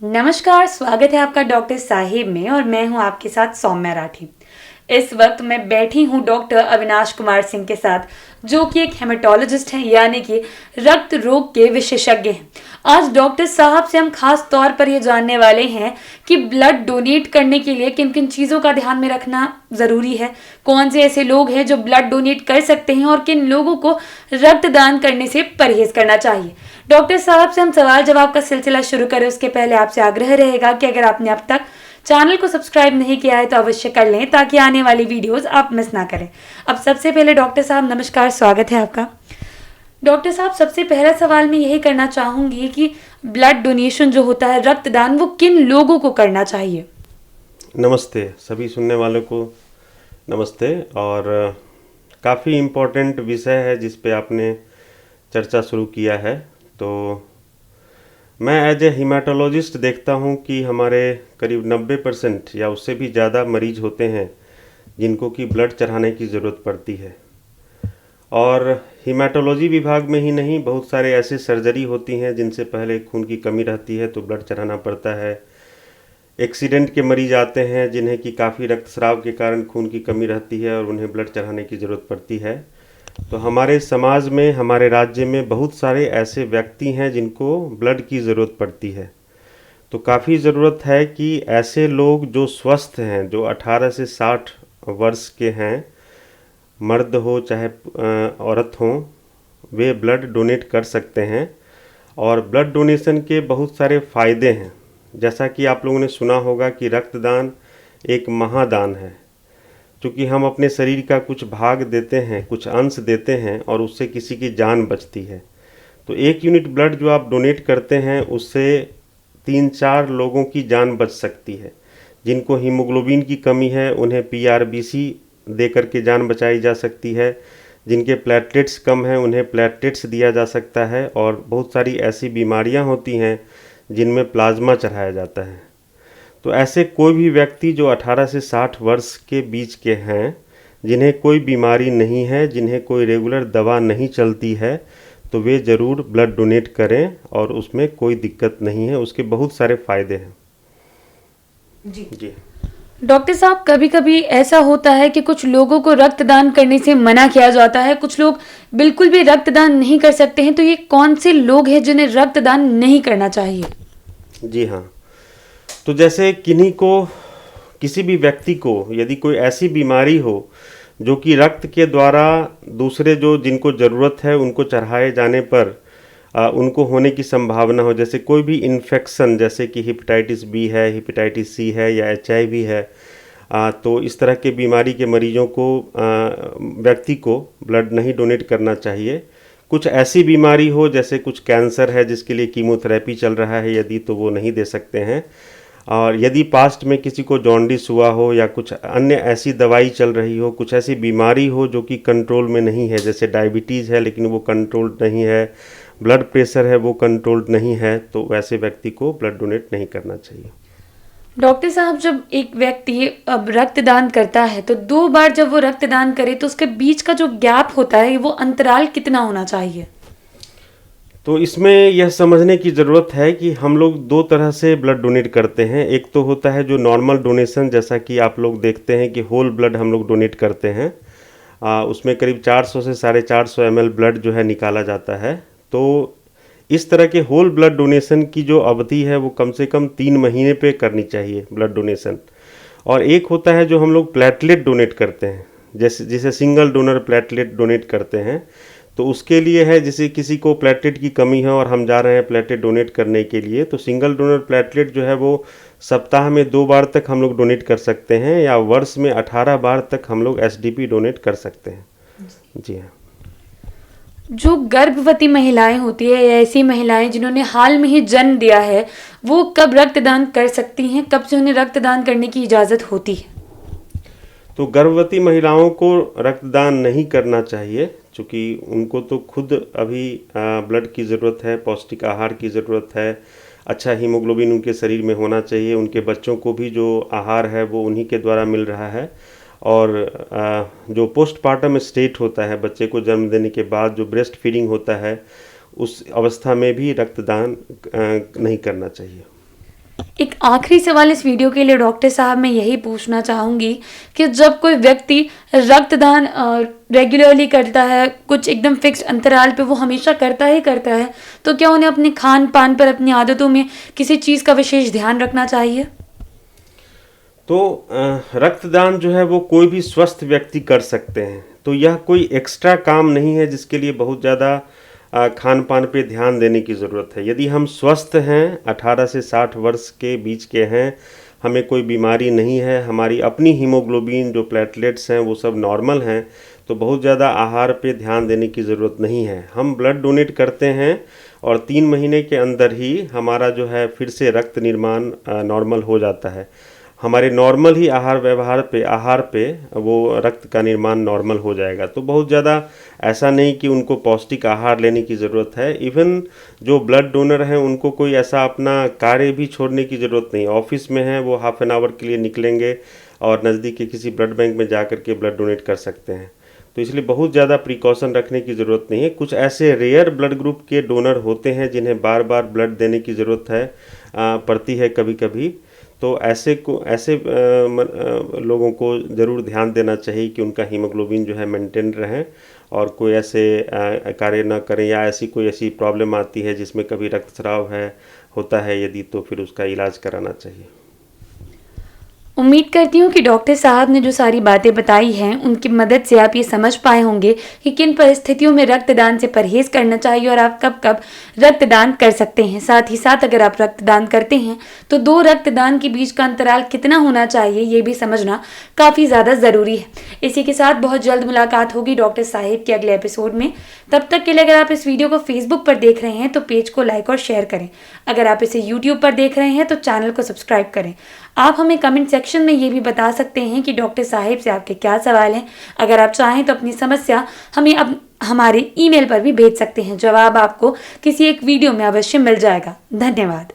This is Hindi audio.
नमस्कार, स्वागत है आपका डॉक्टर साहिब में और मैं हूं आपके साथ सौम्या राठी। इस वक्त मैं बैठी हूं डॉक्टर अविनाश कुमार सिंह के साथ, जो कि एक हेमेटोलॉजिस्ट हैं, यानी कि रक्त रोग के विशेषज्ञ हैं। आज डॉक्टर साहब से हम खास तौर पर ये जानने वाले हैं कि ब्लड डोनेट करने के लिए किन किन चीज़ों का ध्यान में रखना ज़रूरी है, कौन से ऐसे लोग हैं जो ब्लड डोनेट कर सकते हैं और किन लोगों को रक्तदान करने से परहेज करना चाहिए। डॉक्टर साहब से हम सवाल जवाब का सिलसिला शुरू करें उसके पहले आपसे आग्रह रहेगा कि अगर आपने अब तक चैनल को सब्सक्राइब नहीं किया है तो अवश्य कर लें, ताकि आने वाली वीडियोस आप मिस ना करें। अब सबसे पहले डॉक्टर साहब नमस्कार, स्वागत है आपका। डॉक्टर साहब, सबसे पहला सवाल मैं यही करना चाहूंगी कि ब्लड डोनेशन जो होता है, रक्तदान, वो किन लोगों को करना चाहिए? नमस्ते सभी सुनने वालों को। नमस्ते। और काफ़ी इम्पोर्टेंट विषय है जिस पे आपने चर्चा शुरू किया है। तो मैं एज ए हीमेटोलॉजिस्ट देखता हूँ कि हमारे करीब 90% या उससे भी ज़्यादा मरीज होते हैं जिनको कि ब्लड चढ़ाने की ज़रूरत पड़ती है। और हीमेटोलॉजी विभाग में ही नहीं, बहुत सारे ऐसे सर्जरी होती हैं जिनसे पहले खून की कमी रहती है तो ब्लड चढ़ाना पड़ता है। एक्सीडेंट के मरीज आते हैं जिन्हें कि काफ़ी रक्तस्राव के कारण खून की कमी रहती है और उन्हें ब्लड चढ़ाने की ज़रूरत पड़ती है। तो हमारे समाज में, हमारे राज्य में बहुत सारे ऐसे व्यक्ति हैं जिनको ब्लड की ज़रूरत पड़ती है। तो काफ़ी ज़रूरत है कि ऐसे लोग जो स्वस्थ हैं, जो 18 से 60 वर्ष के हैं, मर्द हो चाहे औरत हो, वे ब्लड डोनेट कर सकते हैं। और ब्लड डोनेशन के बहुत सारे फ़ायदे हैं। जैसा कि आप लोगों ने सुना होगा कि रक्तदान एक महादान है। क्योंकि हम अपने शरीर का कुछ भाग देते हैं, कुछ अंश देते हैं और उससे किसी की जान बचती है। तो 1 यूनिट ब्लड जो आप डोनेट करते हैं उससे 3-4 लोगों की जान बच सकती है। जिनको हीमोग्लोबिन की कमी है उन्हें PRBC दे करके जान बचाई जा सकती है। जिनके प्लेटलेट्स कम हैं उन्हें प्लेटलेट्स दिया जा सकता है। और बहुत सारी ऐसी बीमारियां होती हैं जिनमें प्लाज्मा चढ़ाया जाता है। तो ऐसे कोई भी व्यक्ति जो 18 से 60 वर्ष के बीच के हैं, जिन्हें कोई बीमारी नहीं है, जिन्हें कोई रेगुलर दवा नहीं चलती है, तो वे ज़रूर ब्लड डोनेट करें और उसमें कोई दिक्कत नहीं है। उसके बहुत सारे फ़ायदे हैं। जी। डॉक्टर साहब, कभी कभी ऐसा होता है कि कुछ लोगों को रक्तदान करने से मना किया जाता है, कुछ लोग बिल्कुल भी रक्तदान नहीं कर सकते हैं। तो ये कौन से लोग हैं जिन्हें रक्तदान नहीं करना चाहिए? जी हाँ। तो जैसे किन्हीं को, किसी भी व्यक्ति को यदि कोई ऐसी बीमारी हो जो कि रक्त के द्वारा दूसरे जो जिनको ज़रूरत है उनको चढ़ाए जाने पर उनको होने की संभावना हो, जैसे कोई भी इन्फेक्शन, जैसे कि हेपेटाइटिस बी है, हेपेटाइटिस सी है या HIV है, तो इस तरह के बीमारी के मरीजों को, व्यक्ति को ब्लड नहीं डोनेट करना चाहिए। कुछ ऐसी बीमारी हो जैसे कुछ कैंसर है जिसके लिए कीमोथेरेपी चल रहा है, यदि तो वो नहीं दे सकते हैं। और यदि पास्ट में किसी को जॉन्डिस हुआ हो या कुछ अन्य ऐसी दवाई चल रही हो, कुछ ऐसी बीमारी हो जो कि कंट्रोल में नहीं है, जैसे डायबिटीज़ है लेकिन वो कंट्रोल्ड नहीं है, ब्लड प्रेशर है वो कंट्रोल्ड नहीं है, तो वैसे व्यक्ति को ब्लड डोनेट नहीं करना चाहिए। डॉक्टर साहब, जब एक व्यक्ति अब रक्तदान करता है तो 2 बार जब वो रक्तदान करे तो उसके बीच का जो गैप होता है, वो अंतराल कितना होना चाहिए? तो इसमें यह समझने की ज़रूरत है कि हम लोग 2 तरह से ब्लड डोनेट करते हैं। एक तो होता है जो नॉर्मल डोनेशन, जैसा कि आप लोग देखते हैं कि होल ब्लड हम लोग डोनेट करते हैं। उसमें करीब 400 से 450 ml ब्लड जो है निकाला जाता है। तो इस तरह के होल ब्लड डोनेशन की जो अवधि है वो कम से कम 3 महीने पे करनी चाहिए ब्लड डोनेशन। और एक होता है जो हम लोग प्लेटलेट डोनेट करते हैं, जैसे सिंगल डोनर प्लेटलेट डोनेट करते हैं। तो उसके लिए है, जैसे किसी को प्लेटलेट की कमी है और हम जा रहे हैं प्लेटलेट डोनेट करने के लिए, तो सिंगल डोनर प्लेटलेट जो है वो सप्ताह में 2 बार तक हम लोग डोनेट कर सकते हैं, या वर्ष में 18 बार तक हम लोग SDP डोनेट कर सकते हैं। जी हाँ। जो गर्भवती महिलाएं होती है या ऐसी महिलाएं जिन्होंने हाल में ही जन्म दिया है, वो कब रक्तदान कर सकती हैं? कब से उन्हें रक्तदान करने की इजाज़त होती है? तो गर्भवती महिलाओं को रक्तदान नहीं करना चाहिए, क्योंकि उनको तो खुद अभी ब्लड की ज़रूरत है, पौष्टिक आहार की ज़रूरत है, अच्छा हीमोग्लोबिन उनके शरीर में होना चाहिए। उनके बच्चों को भी जो आहार है वो उन्हीं के द्वारा मिल रहा है। और जो पोस्टपार्टम स्टेट होता है, बच्चे को जन्म देने के बाद जो ब्रेस्ट फीडिंग होता है, उस अवस्था में भी रक्तदान नहीं करना चाहिए। एक आखिरी सवाल इस वीडियो के लिए डॉक्टर साहब मैं यही पूछना चाहूँगी कि जब कोई व्यक्ति रक्तदान रेगुलरली करता है, कुछ एकदम फिक्स्ड अंतराल पे वो हमेशा करता ही करता है, तो क्या उन्हें अपने खान पान पर, अपनी आदतों में किसी चीज़ का विशेष ध्यान रखना चाहिए? तो रक्तदान जो है वो कोई भी स्वस्थ व्यक्ति कर सकते हैं, तो यह कोई एक्स्ट्रा काम नहीं है जिसके लिए बहुत ज़्यादा खान पान पे ध्यान देने की ज़रूरत है। यदि हम स्वस्थ हैं, 18 से 60 वर्ष के बीच के हैं, हमें कोई बीमारी नहीं है, हमारी अपनी हीमोग्लोबिन जो प्लेटलेट्स हैं वो सब नॉर्मल हैं, तो बहुत ज़्यादा आहार पे ध्यान देने की ज़रूरत नहीं है। हम ब्लड डोनेट करते हैं और 3 महीने के अंदर ही हमारा जो है फिर से रक्त निर्माण नॉर्मल हो जाता है। हमारे नॉर्मल ही आहार पे वो रक्त का निर्माण नॉर्मल हो जाएगा। तो बहुत ज़्यादा ऐसा नहीं कि उनको पौष्टिक आहार लेने की ज़रूरत है। इवन जो ब्लड डोनर हैं उनको कोई ऐसा अपना कार्य भी छोड़ने की ज़रूरत नहीं। ऑफिस में हैं, वो हाफ एन आवर के लिए निकलेंगे और नज़दीक के किसी ब्लड बैंक में जा कर के ब्लड डोनेट कर सकते हैं। तो इसलिए बहुत ज़्यादा प्रिकॉशन रखने की ज़रूरत नहीं है। कुछ ऐसे रेयर ब्लड ग्रुप के डोनर होते हैं जिन्हें बार बार ब्लड देने की ज़रूरत है पड़ती है कभी कभी। तो ऐसे लोगों को ज़रूर ध्यान देना चाहिए कि उनका हीमोग्लोबिन जो है मेंटेन रहे और कोई ऐसे कार्य ना करें, या ऐसी प्रॉब्लम आती है जिसमें कभी रक्तस्राव होता है यदि, तो फिर उसका इलाज कराना चाहिए। उम्मीद करती हूँ कि डॉक्टर साहब ने जो सारी बातें बताई हैं उनकी मदद से आप ये समझ पाए होंगे कि किन परिस्थितियों में रक्तदान से परहेज करना चाहिए और आप कब कब रक्तदान कर सकते हैं। साथ ही साथ अगर आप रक्तदान करते हैं तो 2 रक्तदान के बीच का अंतराल कितना होना चाहिए ये भी समझना काफ़ी ज़्यादा ज़रूरी है। इसी के साथ बहुत जल्द मुलाकात होगी डॉक्टर साहिब के अगले एपिसोड में। तब तक के लिए अगर आप इस वीडियो को फेसबुक पर देख रहे हैं तो पेज को लाइक और शेयर करें। अगर आप इसे यूट्यूब पर देख रहे हैं तो चैनल को सब्सक्राइब करें। आप हमें कमेंट सेक्शन में ये भी बता सकते हैं कि डॉक्टर साहिब से आपके क्या सवाल हैं। अगर आप चाहें तो अपनी समस्या हमें अब हमारे ईमेल पर भी भेज सकते हैं। जवाब आपको किसी एक वीडियो में अवश्य मिल जाएगा। धन्यवाद।